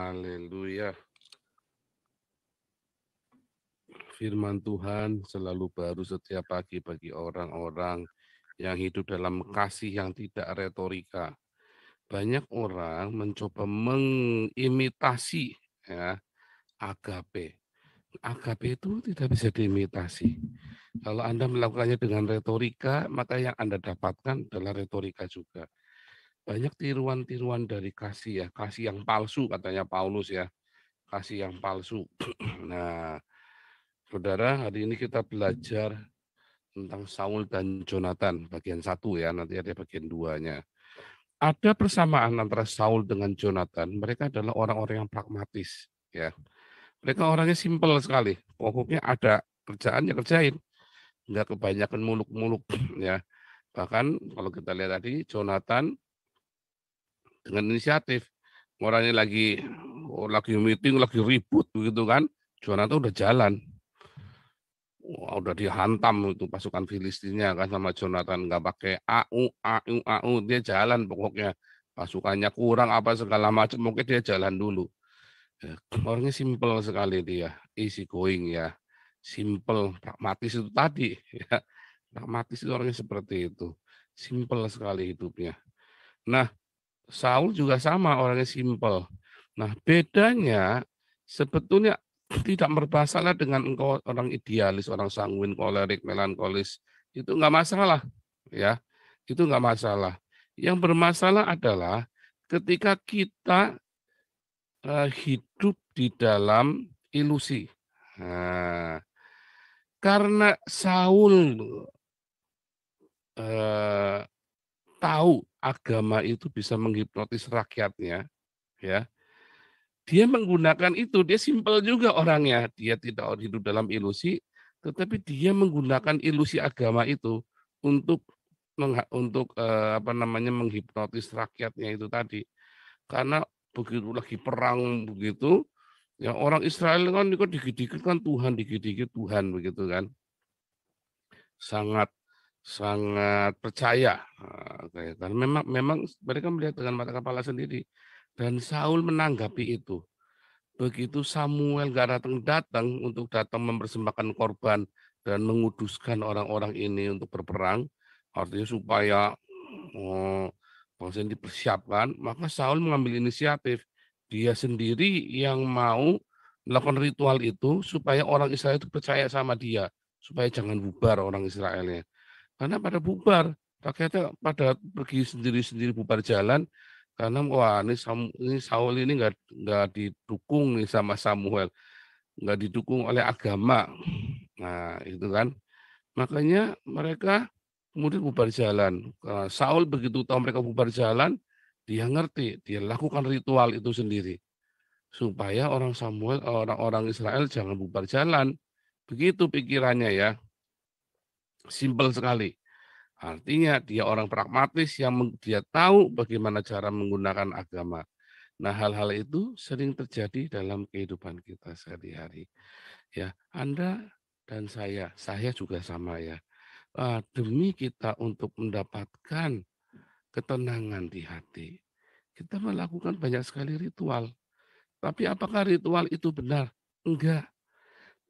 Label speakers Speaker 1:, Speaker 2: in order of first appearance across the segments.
Speaker 1: Haleluya. Firman Tuhan selalu baru setiap pagi bagi orang-orang yang hidup dalam kasih yang tidak retorika. Banyak orang mencoba mengimitasi ya agape. Agape itu tidak bisa diimitasi. Kalau Anda melakukannya dengan retorika, maka yang Anda dapatkan adalah retorika juga. Banyak tiruan-tiruan dari kasih ya, kasih yang palsu katanya Paulus ya, kasih yang palsu. Nah, Saudara, hari ini kita belajar tentang Saul dan Jonathan, bagian 1 ya, nanti ada bagian 2-nya. Ada persamaan antara Saul dengan Jonathan, mereka adalah orang-orang yang pragmatis. Ya, mereka orangnya simpel sekali, pokoknya ada kerjaan ya kerjain, nggak kebanyakan muluk-muluk. Ya, bahkan kalau kita lihat tadi, Jonathan dengan inisiatif, orangnya lagi meeting, lagi ribut begitu kan, Jonathan udah jalan. Wah, udah dihantam itu pasukan Filistinnya kan sama Jonathan, nggak pakai au dia jalan pokoknya, pasukannya kurang apa segala macam mungkin dia jalan dulu. Ya, orangnya simpel sekali dia, easy going ya, simple pragmatis itu tadi ya, pragmatis itu orangnya seperti itu, simpel sekali hidupnya. Nah, Saul juga sama orangnya simpel. Nah, bedanya sebetulnya tidak bermasalah dengan engkau orang idealis, orang sanguin, kolerik, melankolis. Itu enggak masalah, ya. Itu enggak masalah. Yang bermasalah adalah ketika kita hidup di dalam ilusi. Nah, karena Saul eh, tahu agama itu bisa menghipnotis rakyatnya, ya. Dia menggunakan itu, dia simpel juga orangnya. Dia tidak hidup dalam ilusi, tetapi dia menggunakan ilusi agama itu untuk apa namanya menghipnotis rakyatnya itu tadi. Karena begitu lagi perang begitu, ya orang Israel kan itu dikit-dikit kan Tuhan, dikit-dikit Tuhan begitu kan. Sangat sangat percaya. Karena memang memang mereka melihat dengan mata kepala sendiri. Dan Saul menanggapi itu. Begitu Samuel gak datang-datang untuk datang mempersembahkan korban dan menguduskan orang-orang ini untuk berperang, artinya supaya bangsa ini dipersiapkan, maka Saul mengambil inisiatif. Dia sendiri yang mau melakukan ritual itu supaya orang Israel itu percaya sama dia, supaya jangan bubar orang Israelnya. Karena pada bubar, rakyatnya pada pergi sendiri-sendiri bubar jalan, karena wah ini Saul ini nggak didukung nih sama Samuel, nggak didukung oleh agama. Nah itu kan, makanya mereka kemudian bubar jalan. Saul begitu tahu mereka bubar jalan, dia ngerti, dia lakukan ritual itu sendiri supaya orang-orang Israel jangan bubar jalan. Begitu pikirannya ya, simpel sekali. Artinya dia orang pragmatis yang dia tahu bagaimana cara menggunakan agama. Nah, hal-hal itu sering terjadi dalam kehidupan kita sehari-hari. Ya, Anda dan saya juga sama ya. Demi kita untuk mendapatkan ketenangan di hati, kita melakukan banyak sekali ritual. Tapi apakah ritual itu benar? Enggak.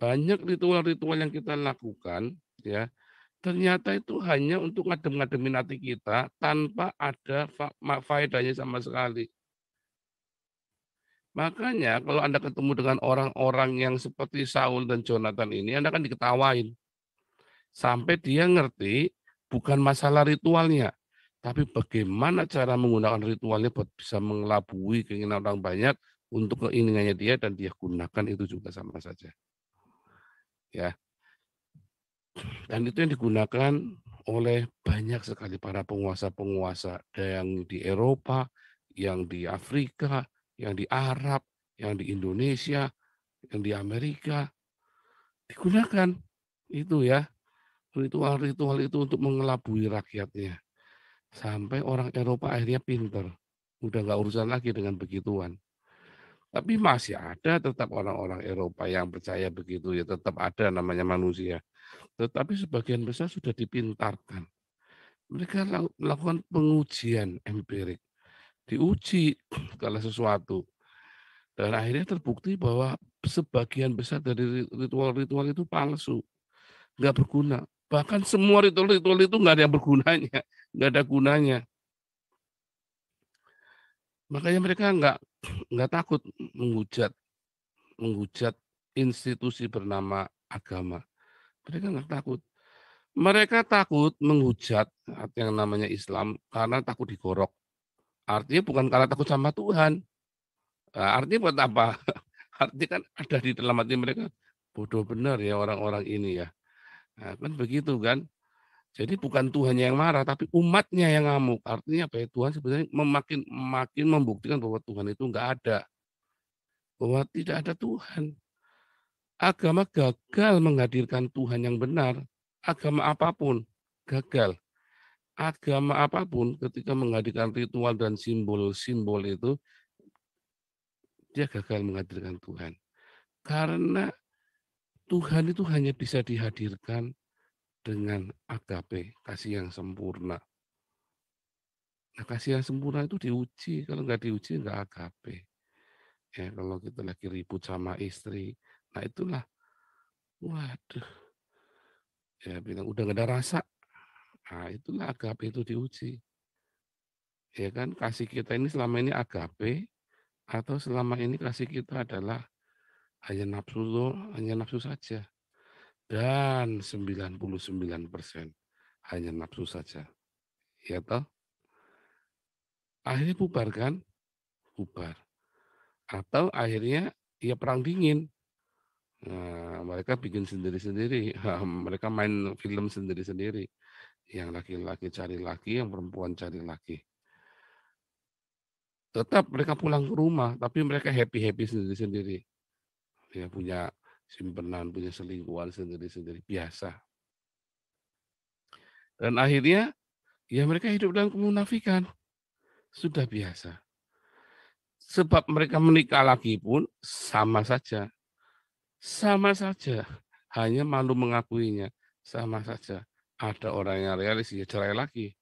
Speaker 1: Banyak ritual-ritual yang kita lakukan, ya, ternyata itu hanya untuk ngadem-ngademin hati kita tanpa ada faedahnya sama sekali. Makanya kalau Anda ketemu dengan orang-orang yang seperti Saul dan Jonathan ini, Anda akan diketawain. Sampai dia ngerti bukan masalah ritualnya, tapi bagaimana cara menggunakan ritualnya buat bisa mengelabui keinginan orang banyak untuk keinginannya dia dan dia gunakan itu juga sama saja. Ya, dan itu yang digunakan oleh banyak sekali para penguasa-penguasa, ada yang di Eropa, yang di Afrika, yang di Arab, yang di Indonesia, yang di Amerika, digunakan itu ya, ritual-ritual itu untuk mengelabui rakyatnya. Sampai orang Eropa akhirnya pinter, udah nggak urusan lagi dengan begituan. Tapi masih ada tetap orang-orang Eropa yang percaya begitu ya, tetap ada namanya manusia. Tetapi sebagian besar sudah dipintarkan. Mereka melakukan pengujian empirik, diuji segala sesuatu. Dan akhirnya terbukti bahwa sebagian besar dari ritual-ritual itu palsu, nggak berguna. Bahkan semua ritual-ritual itu nggak ada yang bergunanya, nggak ada gunanya. Makanya mereka nggak takut menghujat menghujat institusi bernama agama. Mereka nggak takut. Mereka takut menghujat yang namanya Islam karena takut digorok. Artinya bukan karena takut sama Tuhan. Nah, artinya buat apa? Artinya kan ada di dalam hati mereka, bodoh benar ya orang-orang ini ya. Nah, kan begitu kan. Jadi bukan Tuhannya yang marah, tapi umatnya yang ngamuk. Artinya apa ya? Tuhan sebenarnya makin makin membuktikan bahwa Tuhan itu nggak ada, bahwa tidak ada Tuhan. Agama gagal menghadirkan Tuhan yang benar. Agama apapun gagal. Agama apapun ketika menghadirkan ritual dan simbol-simbol itu, dia gagal menghadirkan Tuhan. Karena Tuhan itu hanya bisa dihadirkan dengan agape, kasih yang sempurna. Nah, kasih yang sempurna itu diuji. Kalau nggak diuji, nggak agape. Ya, kalau kita lagi ribut sama istri, nah itulah, waduh, ya bilang udah nggak ada rasa. Nah, itulah agape itu diuji. Ya kan, kasih kita ini selama ini agape, atau selama ini kasih kita adalah hanya nafsu saja. Dan 99% hanya nafsu saja. Ya toh? Akhirnya bubar kan? Bubar. Atau akhirnya ya perang dingin. Nah, mereka bikin sendiri-sendiri. Mereka main film sendiri-sendiri. Yang laki-laki cari laki, yang perempuan cari laki. Tetap mereka pulang ke rumah, tapi mereka happy-happy sendiri-sendiri. Ya punya simpenan, punya selingkuhan sendiri-sendiri. Biasa. Dan akhirnya ya mereka hidup dalam kemunafikan. Sudah biasa. Sebab mereka menikah lagi pun sama saja. Sama saja. Hanya malu mengakuinya. Sama saja. Ada orang yang realis ya cerai lagi.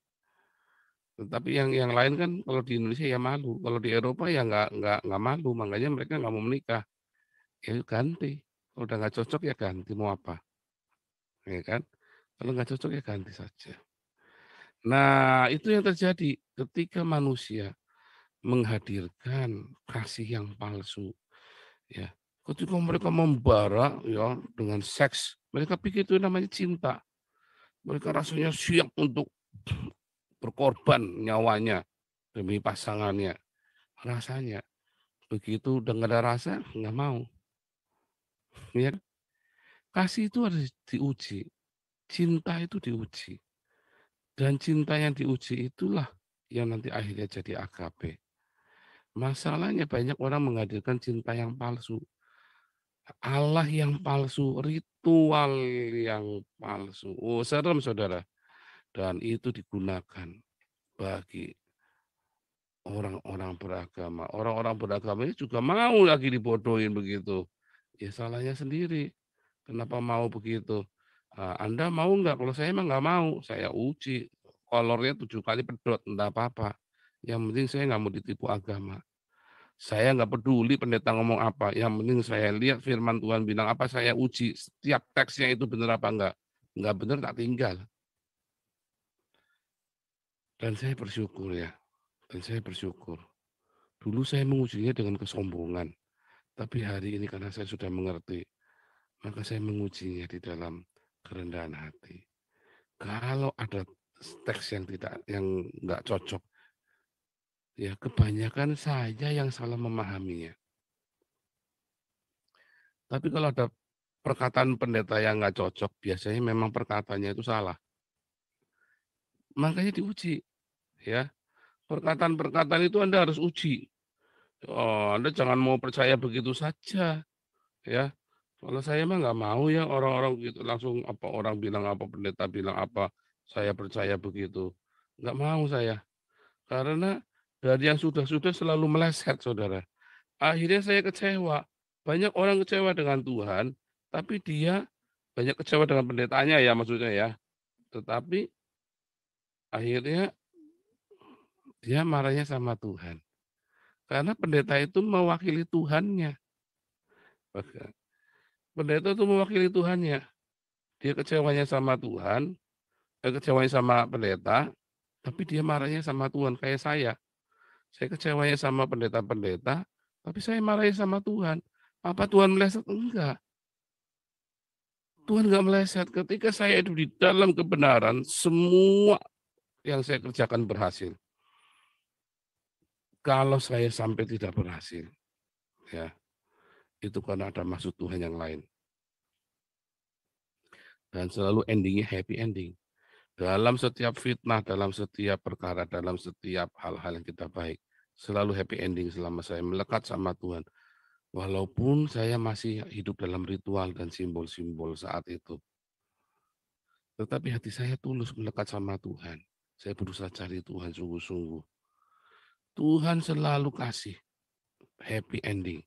Speaker 1: Tetapi yang lain kan kalau di Indonesia ya malu. Kalau di Eropa ya nggak malu. Makanya mereka nggak mau menikah. Ya ganti. Kalau udah nggak cocok ya ganti. Mau apa? Ya kan? Kalau nggak cocok ya ganti saja. Nah itu yang terjadi ketika manusia menghadirkan kasih yang palsu. Ya, ketika mereka membara ya dengan seks, mereka pikir itu namanya cinta. Mereka rasanya siap untuk berkorban nyawanya demi pasangannya. Rasanya begitu udah nggak ada rasa nggak mau. Ya, kasih itu harus diuji, cinta itu diuji, dan cinta yang diuji itulah yang nanti akhirnya jadi agape. Masalahnya banyak orang menghadirkan cinta yang palsu. Allah yang palsu, ritual yang palsu. Oh, serem saudara. Dan itu digunakan bagi orang-orang beragama. Orang-orang beragama ini juga mau lagi dibodohin begitu. Ya salahnya sendiri. Kenapa mau begitu? Anda mau nggak? Kalau saya emang nggak mau. Saya uji. Kolornya 7 kali pedot, enggak apa-apa. Yang penting saya nggak mau ditipu agama. Saya nggak peduli pendeta ngomong apa. Yang penting saya lihat firman Tuhan bilang apa, saya uji. Setiap teksnya itu benar apa enggak. Enggak benar tak tinggal. Dan saya bersyukur ya. Dan saya bersyukur. Dulu saya mengujinya dengan kesombongan. Tapi hari ini karena saya sudah mengerti. Maka saya mengujinya di dalam kerendahan hati. Kalau ada teks yang nggak cocok, ya kebanyakan saya yang salah memahaminya. Tapi kalau ada perkataan pendeta yang nggak cocok, biasanya memang perkataannya itu salah. Makanya diuji, ya. Perkataan-perkataan itu Anda harus uji. Oh, Anda jangan mau percaya begitu saja, ya. Kalau saya mah nggak mau ya orang-orang gitu langsung apa orang bilang apa pendeta bilang apa saya percaya begitu. Nggak mau saya. Karena dari yang sudah-sudah selalu meleset, saudara. Akhirnya saya kecewa. Banyak orang kecewa dengan Tuhan, tapi dia banyak kecewa dengan pendetanya ya maksudnya ya. Tetapi akhirnya dia marahnya sama Tuhan. Karena pendeta itu mewakili Tuhannya. Maka pendeta itu mewakili Tuhannya. Dia kecewanya sama Tuhan, kecewanya sama pendeta, tapi dia marahnya sama Tuhan kayak saya. Saya kecewanya sama pendeta-pendeta, tapi saya marahnya sama Tuhan. Apa Tuhan meleset? Enggak. Tuhan enggak meleset. Ketika saya itu di dalam kebenaran, semua yang saya kerjakan berhasil. Kalau saya sampai tidak berhasil, ya itu karena ada maksud Tuhan yang lain. Dan selalu endingnya happy ending. Dalam setiap fitnah, dalam setiap perkara, dalam setiap hal-hal yang kita baik, selalu happy ending selama saya melekat sama Tuhan. Walaupun saya masih hidup dalam ritual dan simbol-simbol saat itu. Tetapi hati saya tulus melekat sama Tuhan. Saya berusaha cari Tuhan sungguh-sungguh. Tuhan selalu kasih happy ending.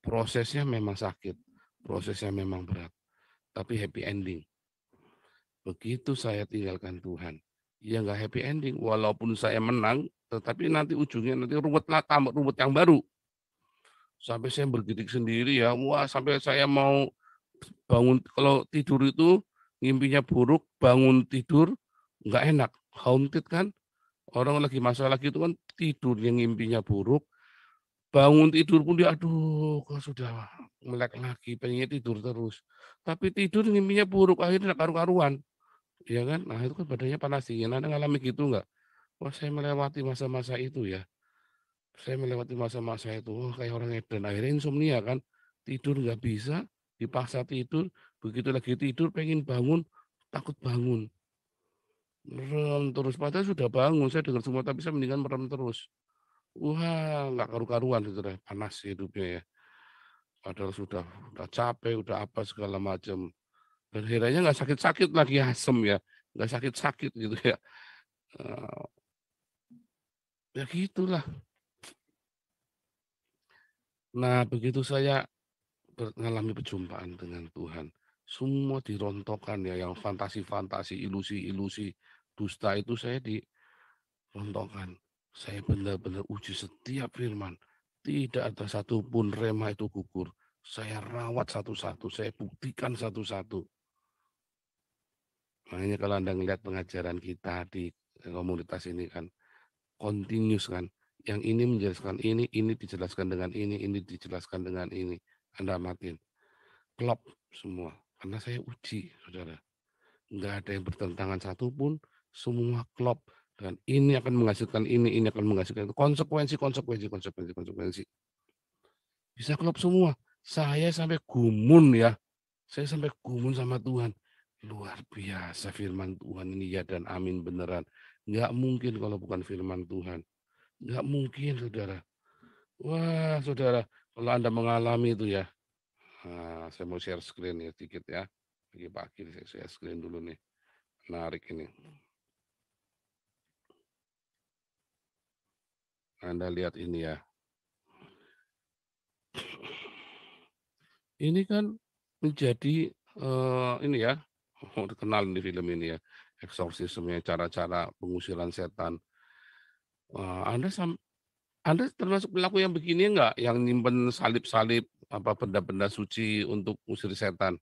Speaker 1: Prosesnya memang sakit, prosesnya memang berat, tapi happy ending. Begitu saya tinggalkan Tuhan, ya nggak happy ending. Walaupun saya menang, tetapi nanti ujungnya nanti ruwet lah, tambah ruwet yang baru. Sampai saya bergidik sendiri ya, wah sampai saya mau bangun, kalau tidur itu ngimpinya buruk, bangun tidur nggak enak, haunted kan. Orang lagi masalah gitu kan tidur yang ngimpinya buruk, bangun tidur pun dia aduh kok sudah melek lagi, pengennya tidur terus. Tapi tidur ngimpinya buruk, akhirnya nggak karu-karuan. Iya kan? Nah itu kan badannya panas dingin. Anda ngalami gitu nggak? Wah saya melewati masa-masa itu ya. Saya melewati masa-masa itu, oh, kayak orang edan. Akhirnya insomnia kan. Tidur nggak bisa, dipaksa tidur. Begitu lagi tidur pengen bangun, takut bangun. Merem terus. Padahal sudah bangun, saya dengar semua, tapi saya mendingan merem terus. Wah nggak karu-karuan gitu deh. Panas hidupnya ya. Padahal sudah capek, udah apa segala macam. Dan akhirnya nggak sakit-sakit lagi asem ya. Nggak sakit-sakit gitu ya. Eh, Ya gitulah. Nah, begitu saya mengalami perjumpaan dengan Tuhan, semua dirontokkan ya, yang fantasi-fantasi, ilusi-ilusi, dusta itu saya dirontokkan. Saya benar-benar uji setiap firman. Tidak ada satupun rema itu gugur. Saya rawat satu-satu, saya buktikan satu-satu. Makanya kalau Anda melihat pengajaran kita di komunitas ini kan, continuous kan. Yang ini menjelaskan ini dijelaskan dengan ini dijelaskan dengan ini. Anda amatin. Klop semua. Karena saya uji, saudara. Enggak ada yang bertentangan satupun, semua klop. Dan ini akan menghasilkan ini akan menghasilkan itu. Konsekuensi, konsekuensi, konsekuensi, konsekuensi. Bisa klop semua. Saya sampai gumun ya. Saya sampai gumun sama Tuhan. Luar biasa firman Tuhan ini ya dan amin beneran. Enggak mungkin kalau bukan firman Tuhan. Enggak mungkin, saudara. Wah, saudara, kalau Anda mengalami itu ya, nah, saya mau share screen ya sedikit ya. Pagi-pagi saya share screen dulu nih. Menarik ini. Anda lihat ini ya. Ini kan menjadi ini ya, terkenal di film ini ya, eksorsismenya, cara-cara pengusiran setan. Anda Anda termasuk pelaku yang begini enggak? Yang nyimpen salib-salib apa benda-benda suci untuk usir setan?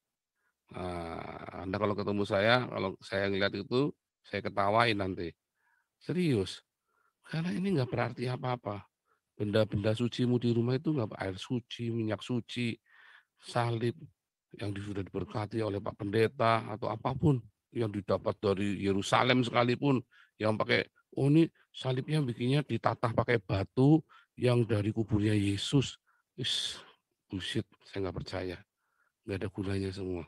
Speaker 1: Anda kalau ketemu saya, kalau saya ngelihat itu, saya ketawain nanti. Serius, karena ini nggak berarti apa-apa. Benda-benda sucimu di rumah itu nggak air suci, minyak suci, salib yang sudah diberkati oleh Pak Pendeta atau apapun yang didapat dari Yerusalem sekalipun yang pakai oh ini salibnya bikinnya ditatah pakai batu yang dari kuburnya Yesus. Is bullshit, saya nggak percaya. Nggak ada gunanya semua.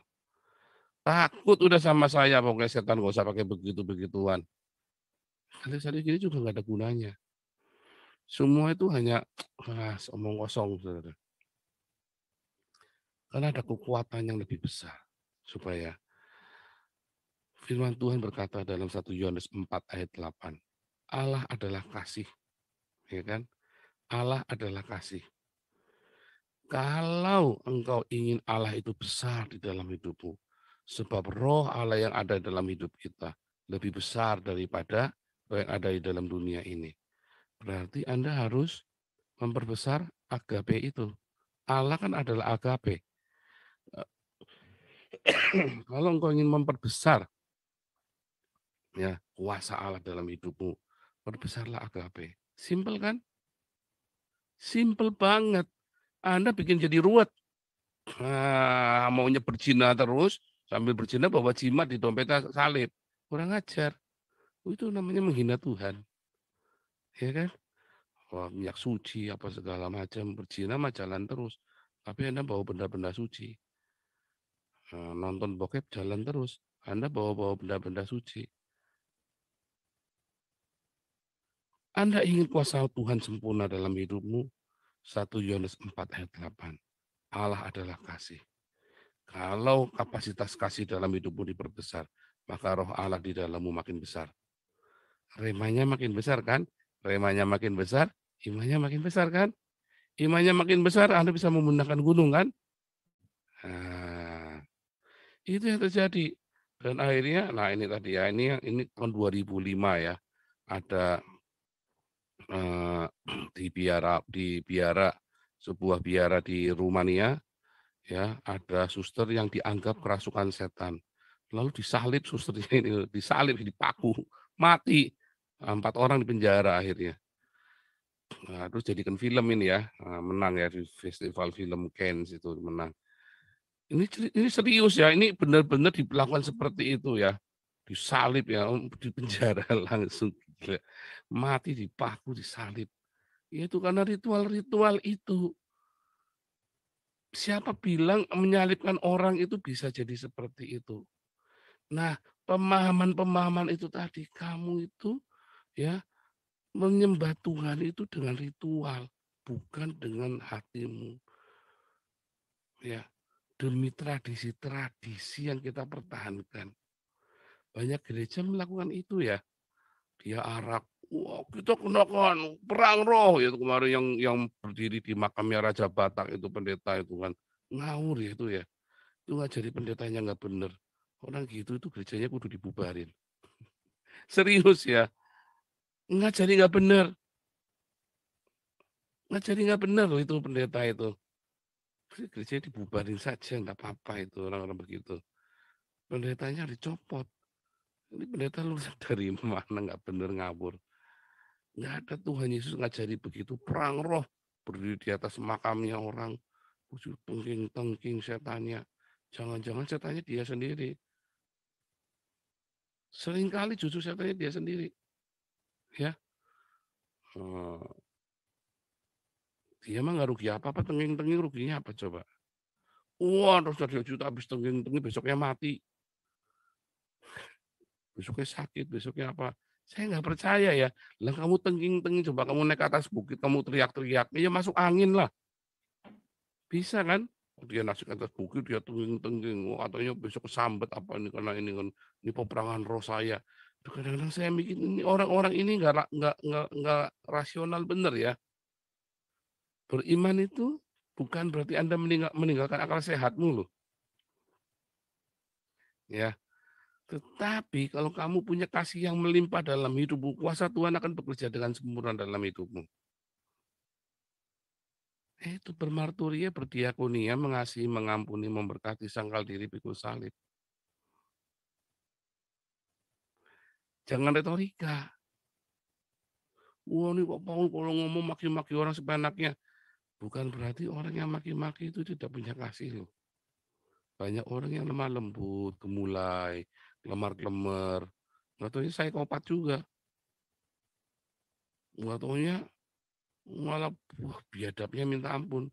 Speaker 1: Takut udah sama saya pokoknya setan gak usah pakai begitu-begituan. Salib-salib gini juga nggak ada gunanya. Semua itu hanya omong kosong, saudara. Karena ada kekuatan yang lebih besar. Supaya firman Tuhan berkata dalam 1 Yohanes 4 ayat 8. Allah adalah kasih. Ya kan? Allah adalah kasih. Kalau engkau ingin Allah itu besar di dalam hidupmu. Sebab roh Allah yang ada dalam hidup kita. Lebih besar daripada roh yang ada di dalam dunia ini. Berarti Anda harus memperbesar agape itu. Allah kan adalah agape. Kalau engkau ingin memperbesar ya kuasa Allah dalam hidupmu, perbesarlah agape. Simple kan? Simple banget. Anda bikin jadi ruwet. Maunya berzina terus, sambil berzina bawa jimat di dompetnya salib. Kurang ajar. Itu namanya menghina Tuhan. Ya kan? Wah, minyak suci apa segala macam, berzina mah jalan terus. Tapi Anda bawa benda-benda suci. Nonton bokep jalan terus. Anda bawa-bawa benda-benda suci. Anda ingin kuasa Tuhan sempurna dalam hidupmu? 1 Yohanes 4 ayat 8. Allah adalah kasih. Kalau kapasitas kasih dalam hidupmu diperbesar, maka roh Allah di dalammu makin besar. Remanya makin besar kan? Remanya makin besar, imannya makin besar kan? Imannya makin besar, Anda bisa memundangkan gunung kan? Nah, itu yang terjadi. Dan akhirnya, nah ini tadi ya, ini tahun 2005 ya, ada eh, di biara sebuah biara di Rumania ya, ada suster yang dianggap kerasukan setan. Lalu disalib susternya ini, disalib, dipaku, mati. 4 orang di penjara akhirnya. Nah, terus jadikan film ini ya, menang ya di festival film Cannes itu menang. Ini serius ya, ini benar-benar dilakukan seperti itu ya. Disalib ya, di penjara langsung gila. Mati dipaku, disalib. Ya itu karena ritual-ritual itu. Siapa bilang menyalibkan orang itu bisa jadi seperti itu? Nah, pemahaman-pemahaman itu tadi, kamu itu ya menyembah Tuhan itu dengan ritual, bukan dengan hatimu. Ya, demi tradisi-tradisi yang kita pertahankan. Banyak gereja melakukan itu ya. Dia arak, wah kita kenakan perang roh itu kemarin yang berdiri di makamnya Raja Batak itu pendeta itu kan ngawur ya itu ya. Itu ngajari pendetanya nggak bener. Orang gitu itu gerejanya kudu dibubarin. Serius ya, ngajari nggak bener. Ngajari nggak bener loh itu pendeta itu. Gerejanya dibubarin saja, nggak apa-apa itu orang-orang begitu. Pendetanya dicopot. Ini pendeta lulusan dari mana nggak bener ngawur. Nggak ada Tuhan Yesus ngajari begitu. Perang roh. Berdiri di atas makamnya orang. Tengking-tengking setannya. Jangan-jangan setannya dia sendiri. Seringkali justru setannya dia sendiri. Ya, dia mah nggak rugi apa-apa. Tengking-tengking ruginya apa coba? Wah, terus dari juta habis tengking-tengking besoknya mati. Besoknya sakit, besoknya apa. Saya nggak percaya ya. Lah kamu tengking-tengking, coba kamu naik ke atas bukit, kamu teriak-teriak. Ya masuk angin lah. Bisa kan? Dia nasi ke atas bukit, dia tengking-tengking. Oh, katanya besok kesambet apa ini karena ini kan ini peperangan roh saya. Kadang-kadang saya mikir ini orang-orang ini nggak rasional bener ya. Beriman itu bukan berarti Anda meninggalkan akal sehatmu loh. Ya, tetapi kalau kamu punya kasih yang melimpah dalam hidupmu, kuasa Tuhan akan bekerja dengan sempurna dalam hidupmu. Itu bermarturia, berdiakonia, mengasihi, mengampuni, memberkati, sangkal diri, pikul salib. Jangan retorika. Wah ini kok Paul kalau ngomong maki-maki orang sebanaknya. Bukan berarti orang yang maki-maki itu tidak punya kasih loh. Banyak orang yang lemah lembut, gemulai, lemar-lemer. Nggak taunya psikopat juga. Nggak taunya malah biadabnya minta ampun.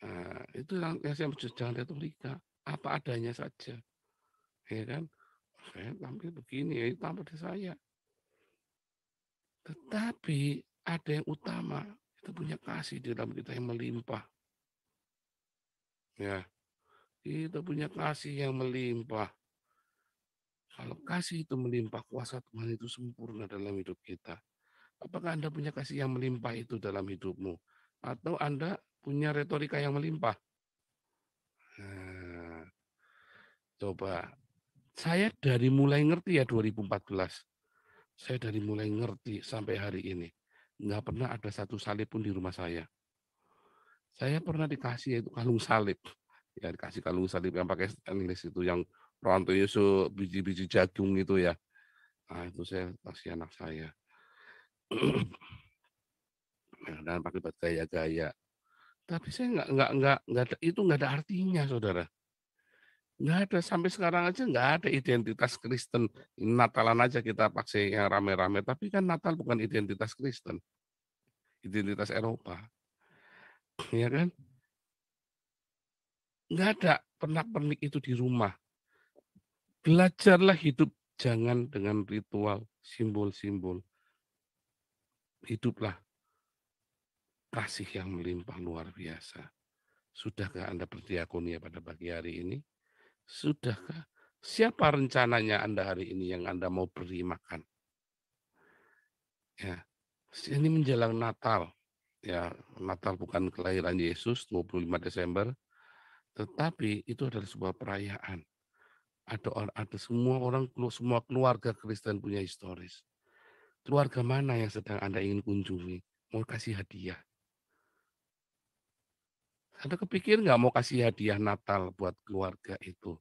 Speaker 1: Nah, itu yang saya maksud jangan retorika. Apa adanya saja. Ya kan? Saya tampil begini, ya itu tampil saya. Tetapi ada yang utama. Kita punya kasih di dalam kita yang melimpah. Ya, kita punya kasih yang melimpah. Kalau kasih itu melimpah, kuasa Tuhan itu sempurna dalam hidup kita. Apakah Anda punya kasih yang melimpah itu dalam hidupmu? Atau Anda punya retorika yang melimpah? Nah, coba. Saya dari mulai ngerti ya 2014. Saya dari mulai ngerti sampai hari ini. nggak pernah ada satu salib pun di rumah saya. Saya pernah dikasih itu kalung salib, ya dikasih kalung salib yang pakai stainless itu, yang rantainya sebiji-biji jagung itu ya. Nah itu saya kasih anak saya. Dan pakai buat gaya-gaya. Tapi saya nggak ada itu, nggak ada artinya, saudara. Nggak ada, sampai sekarang aja nggak ada identitas Kristen. Natalan aja kita pakai yang rame-rame, tapi kan Natal bukan identitas Kristen, identitas Eropa, ya kan? Nggak ada pernak-pernik itu di rumah. Belajarlah hidup jangan dengan ritual, simbol-simbol. Hiduplah kasih yang melimpah luar biasa. Sudahkah Anda berdiakonia pada pagi hari ini? Sudahkah? Siapa rencananya Anda hari ini yang Anda mau beri makan? Ya, ini menjelang Natal. Ya, Natal bukan kelahiran Yesus 25 Desember, tetapi itu adalah sebuah perayaan. Ada semua keluarga Kristen punya historis. Keluarga mana yang sedang Anda ingin kunjungi? Mau kasih hadiah. Anda kepikir nggak mau kasih hadiah Natal buat keluarga itu?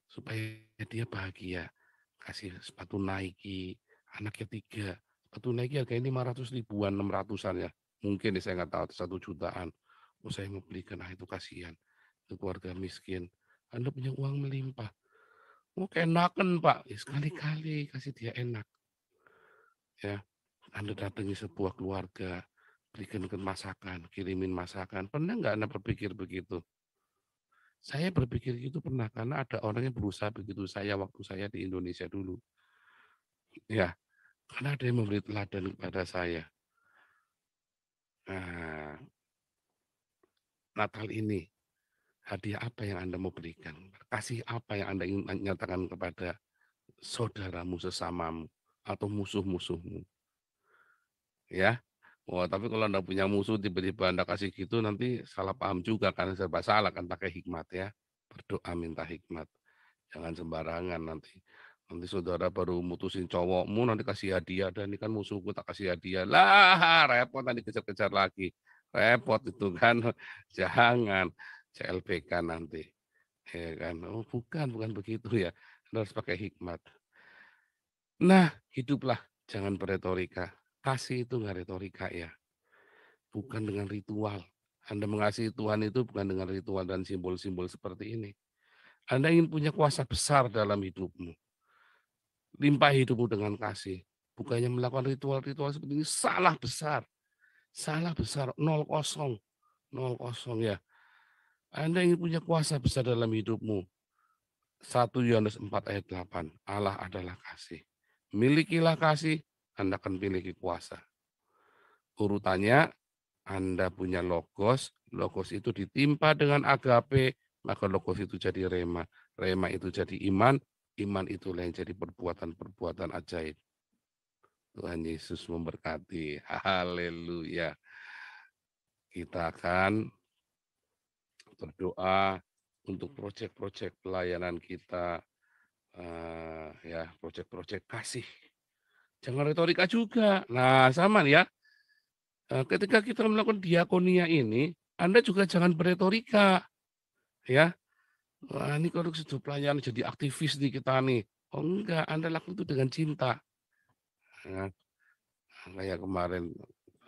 Speaker 1: Supaya dia bahagia. Kasih sepatu Nike, anaknya 3. Sepatu Nike harganya 500 ribuan, 600-an ya. Mungkin ya, saya nggak tahu, 1 jutaan. Oh, saya mau belikan, itu kasihan. Itu keluarga miskin. Anda punya uang melimpah. Oh, keenakan Pak. Ya, sekali-kali kasih dia enak. Ya, Anda datangi sebuah keluarga, berikan masakan, kirimin masakan. Pernah nggak Anda berpikir begitu? Saya berpikir itu pernah, karena ada orang yang berusaha begitu saya waktu saya di Indonesia dulu. Ya, karena ada yang memberi teladan kepada saya. Nah, Natal ini, hadiah apa yang Anda mau berikan? Kasih apa yang Anda ingin nyatakan kepada saudaramu sesamamu atau musuh-musuhmu? Ya, wah, tapi kalau Anda punya musuh tiba-tiba Anda kasih gitu, nanti salah paham juga, karena serba salah kan, pakai hikmat ya. Berdoa minta hikmat. Jangan sembarangan nanti. Nanti saudara baru mutusin cowokmu, nanti kasih hadiah, dan ini kan musuhku tak kasih hadiah. Lah, repot, nanti kejar-kejar lagi. Repot itu kan. Jangan. CLBK nanti. Ya kan. Oh, bukan begitu ya. Anda harus pakai hikmat. Nah, hiduplah. Jangan beretorika. Kasih itu nggak retorika ya. Bukan dengan ritual. Anda mengasihi Tuhan itu bukan dengan ritual dan simbol-simbol seperti ini. Anda ingin punya kuasa besar dalam hidupmu. Limpah hidupmu dengan kasih. Bukannya melakukan ritual-ritual seperti ini, salah besar. Salah besar, 0-0. 0-0 ya. Anda ingin punya kuasa besar dalam hidupmu. 1 Yohanes 4 ayat 8. Allah adalah kasih. Milikilah kasih, Anda akan miliki kuasa. Urutannya, Anda punya logos, logos itu ditimpa dengan agape, maka logos itu jadi rema. Rema itu jadi iman, iman itulah yang jadi perbuatan-perbuatan ajaib. Tuhan Yesus memberkati. Haleluya. Kita akan berdoa untuk proyek-proyek pelayanan kita, ya, proyek-proyek kasih. Jangan retorika juga. Nah, sama ya. Ketika kita melakukan diakonia ini, Anda juga jangan beretorika, ya. Wah, ini kalau sudah pelayanan jadi aktivis nih kita nih. Oh enggak, Anda lakukan itu dengan cinta. Ya, kayak kemarin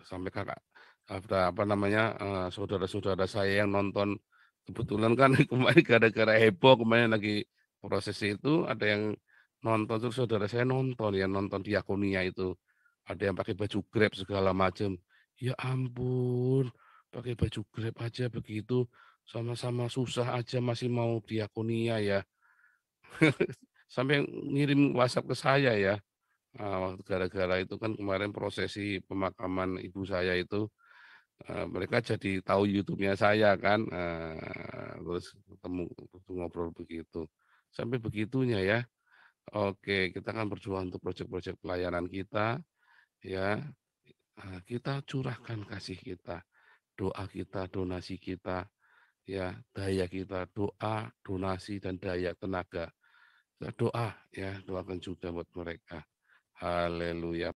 Speaker 1: sampai kakak apa namanya, saudara-saudara saya yang nonton, kebetulan kan kemarin gara-gara heboh kemarin lagi prosesi itu, ada yang nonton, terus saudara saya nonton ya, nonton diakonia itu. Ada yang pakai baju Grab segala macam. Ya ampun, pakai baju Grab aja begitu, sama-sama susah aja masih mau diakonia ya. Sampai ngirim WhatsApp ke saya ya. Waktu gara-gara itu kan kemarin prosesi pemakaman ibu saya itu, mereka jadi tahu YouTube-nya saya kan, terus ketemu, ngobrol begitu. Sampai begitunya ya. Oke, kita akan berjuang untuk proyek-proyek pelayanan kita, ya. Kita curahkan kasih kita, doa kita, donasi kita, ya, daya kita, doa, donasi, dan daya tenaga. Doa, ya, doakan juga buat mereka. Haleluya.